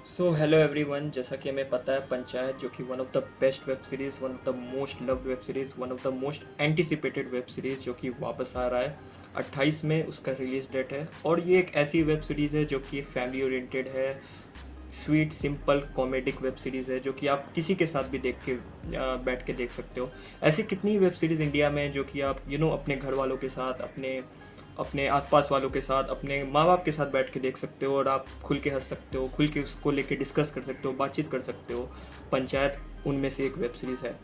So hello everyone, जैसा कि हमें पता है पंचायत जो कि one of the best web series, one of the most loved web series, one of the most anticipated web series जो कि वापस आ रहा है 28 में उसका रिलीज़ डेट है। और ये एक ऐसी वेब सीरीज़ है जो कि फैमिली ओरिएंटेड है, sweet simple comedic web series है जो कि आप किसी के साथ भी देख के बैठ के देख सकते हो। ऐसी कितनी वेब सीरीज़ इंडिया में जो कि आप अपने घर वालों के साथ, अपने अपने आसपास वालों के साथ, अपने माँ बाप के साथ बैठ के देख सकते हो और आप खुल के हंस सकते हो, खुल के उसको लेके डिस्कस कर सकते हो, बातचीत कर सकते हो। पंचायत उनमें से एक वेब सीरीज़ है।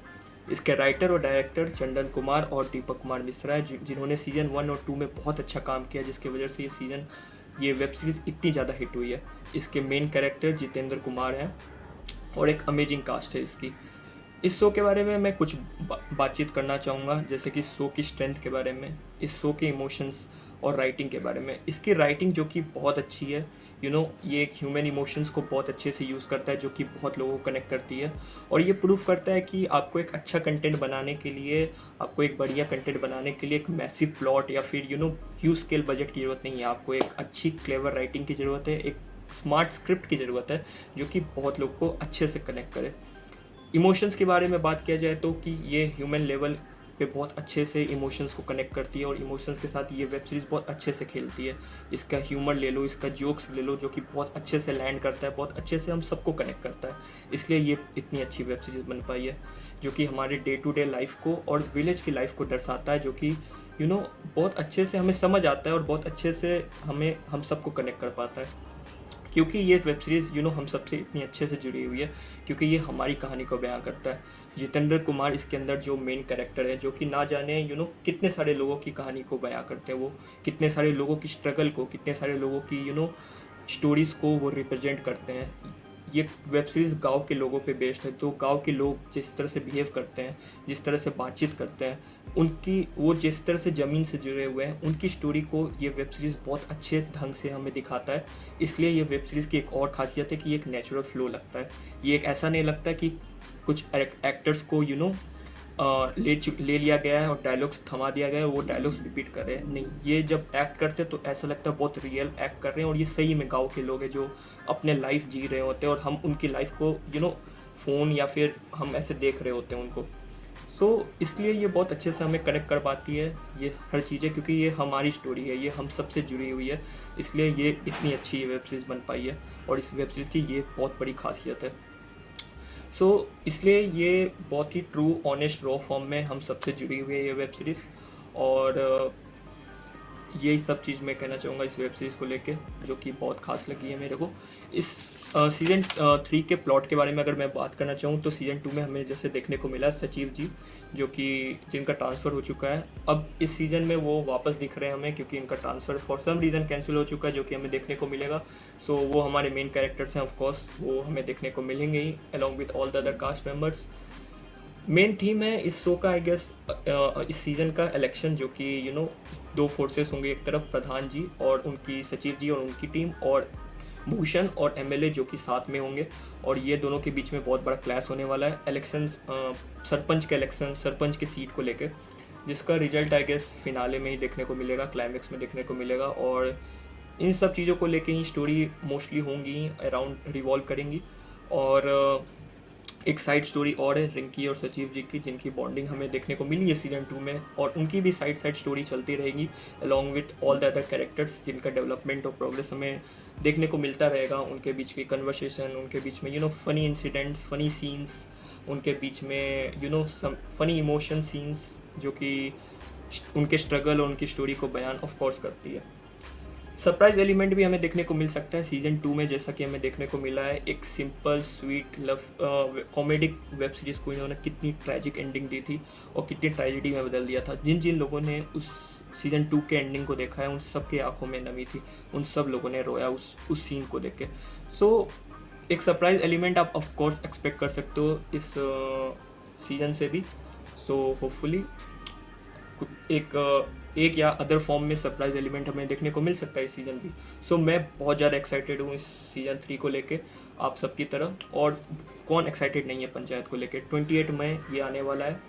इसके राइटर और डायरेक्टर चंदन कुमार और दीपक कुमार मिश्रा है, जिन्होंने सीज़न 1 और 2 में बहुत अच्छा काम किया, जिसकी वजह से ये वेब सीरीज़ इतनी ज़्यादा हिट हुई है। इसके मेन कैरेक्टर जितेंद्र कुमार हैं और एक अमेजिंग कास्ट है इसकी। इस शो के बारे में मैं कुछ बातचीत करना चाहूँगा, जैसे कि शो की स्ट्रेंथ के बारे में, इस शो के इमोशंस और राइटिंग के बारे में। इसकी राइटिंग जो कि बहुत अच्छी है, ये एक ह्यूमन इमोशंस को बहुत अच्छे से यूज़ करता है जो कि बहुत लोगों को कनेक्ट करती है। और ये प्रूफ करता है कि आपको एक अच्छा कंटेंट बनाने के लिए, आपको एक बढ़िया कंटेंट बनाने के लिए एक मैसिव प्लॉट या फिर ह्यूज स्केल बजट की ज़रूरत नहीं है। आपको एक अच्छी क्लेवर राइटिंग की ज़रूरत है, एक स्मार्ट स्क्रिप्ट की ज़रूरत है जो कि बहुत लोग को अच्छे से कनेक्ट करे। इमोशंस के बारे में बात किया जाए तो कि ये ह्यूमन लेवल पे बहुत अच्छे से इमोशंस को कनेक्ट करती है और इमोशंस के साथ ये वेब सीरीज़ बहुत अच्छे से खेलती है। इसका ह्यूमर ले लो, इसका जोक्स ले लो, जो कि बहुत अच्छे से लैंड करता है, बहुत अच्छे से हम सबको कनेक्ट करता है। इसलिए ये इतनी अच्छी वेब सीरीज़ बन पाई है जो कि हमारे डे टू डे लाइफ को और विलेज की लाइफ को दर्शाता है, जो कि बहुत अच्छे से हमें समझ आता है और बहुत अच्छे से हम सबको कनेक्ट कर पाता है। क्योंकि ये वेब सीरीज़ हम सबसे इतनी अच्छे से जुड़ी हुई है, क्योंकि ये हमारी कहानी को बयां करता है। जितेंद्र कुमार इसके अंदर जो मेन कैरेक्टर है, जो कि ना जाने कितने सारे लोगों की कहानी को बयां करते हैं, वो कितने सारे लोगों की स्ट्रगल को, कितने सारे लोगों की स्टोरीज़ को वो रिप्रेजेंट करते हैं। ये वेब सीरीज़ गांव के लोगों पे बेस्ड है, तो गांव के लोग जिस तरह से बिहेव करते हैं, जिस तरह से बातचीत करते हैं, वो जिस तरह से ज़मीन से जुड़े हुए हैं, उनकी स्टोरी को ये वेब सीरीज़ बहुत अच्छे ढंग से हमें दिखाता है। इसलिए ये वेब सीरीज़ की एक और ख़ासियत है कि ये एक नेचुरल फ्लो लगता है। ये एक ऐसा नहीं लगता कि कुछ एक्टर्स को ले लिया गया है और डायलॉग्स थमा दिया गया है, वो डायलॉग्स रिपीट कर रहे हैं। नहीं, ये जब एक्ट करते हैं तो ऐसा लगता है बहुत रियल एक्ट कर रहे हैं और ये सही में गाँव के लोग हैं जो अपने लाइफ जी रहे होते हैं और हम उनकी लाइफ को फ़ोन या फिर हम ऐसे देख रहे होते हैं उनको। इसलिए ये बहुत अच्छे से हमें कनेक्ट कर पाती है ये हर चीज़ें, क्योंकि ये हमारी स्टोरी है, ये हम सबसे जुड़ी हुई है। इसलिए ये इतनी अच्छी वेब सीरीज़ बन पाई है और इस वेब सीरीज़ की ये बहुत बड़ी खासियत है। इसलिए ये बहुत ही ट्रू ऑनेस्ट रॉ फॉर्म में हम सबसे जुड़ी हुई है ये वेब सीरीज़। और यही सब चीज़ मैं कहना चाहूँगा इस वेब सीरीज़ को लेके, जो कि बहुत खास लगी है मेरे को। इस सीज़न 3 के प्लॉट के बारे में अगर मैं बात करना चाहूँ तो सीज़न 2 में हमें जैसे देखने को मिला सचिव जी, जो कि जिनका ट्रांसफ़र हो चुका है। अब इस सीज़न में वो वापस दिख रहे हैं हमें, क्योंकि इनका transfer for some reason cancel हो चुका है, जो कि हमें देखने को मिलेगा। वो हमारे मेन कैरेक्टर्स हैं, ऑफ कोर्स वो हमें देखने को मिलेंगे ही, along with all the other cast members. Main theme है इस शो का, आई गेस, इस सीज़न का इलेक्शन, जो कि दो फोर्सेस होंगे, एक तरफ प्रधान जी और उनकी सचिव जी और उनकी टीम, और भूषण और एमएलए जो कि साथ में होंगे, और ये दोनों के बीच में बहुत बड़ा क्लैश होने वाला है इलेक्शन, सरपंच के सीट को लेकर, जिसका रिजल्ट आई गेस फिनाले में ही देखने को मिलेगा, क्लाइमेक्स में देखने को मिलेगा। और इन सब चीज़ों को लेके ही स्टोरी मोस्टली होंगी, अराउंड रिवॉल्व करेंगी। और एक साइड स्टोरी और है रिंकी और सचिव जी की, जिनकी बॉन्डिंग हमें देखने को मिली है सीज़न 2 में, और उनकी भी साइड स्टोरी चलती रहेगी along with all the other characters, जिनका डेवलपमेंट और प्रोग्रेस हमें देखने को मिलता रहेगा। उनके बीच की कन्वर्सेशन, उनके बीच में फ़नी इंसिडेंट्स, फ़नी सीन्स, उनके बीच में सम फ़नी इमोशन सीन्स, जो कि उनके स्ट्रगल और उनकी स्टोरी को बयान ऑफ कोर्स करती है। सरप्राइज एलिमेंट भी हमें देखने को मिल सकता है सीज़न 2 में, जैसा कि हमें देखने को मिला है एक simple sweet love comedic web series को इन्होंने कितनी ट्रैजिक एंडिंग दी थी और कितनी ट्रेजिडी में बदल दिया था। जिन जिन लोगों ने उस सीज़न 2 के एंडिंग को देखा है, उन सब की आंखों में नमी थी, उन सब लोगों ने रोया उस सीन को देख के। एक सरप्राइज एलिमेंट आप ऑफ कोर्स एक्सपेक्ट कर सकते हो इस सीज़न से भी। होपफुली एक या अदर फॉर्म में सरप्राइज एलिमेंट हमें देखने को मिल सकता है इस सीज़न भी। मैं बहुत ज़्यादा एक्साइटेड हूँ इस सीज़न 3 को लेके, आप सबकी तरह। और कौन एक्साइटेड नहीं है पंचायत को लेके? 28 मई ये आने वाला है।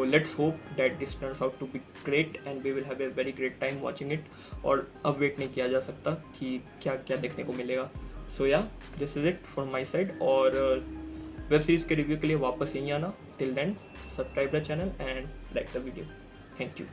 Let's hope that this turns out to be great and we will have a very great time watching it. और अब वेट नहीं किया जा सकता कि क्या क्या देखने को मिलेगा। So yeah this is it from my side. और वेब सीरीज़ के रिव्यू के लिए वापस यहीं आना। Till then subscribe the channel and like the video. Thank you.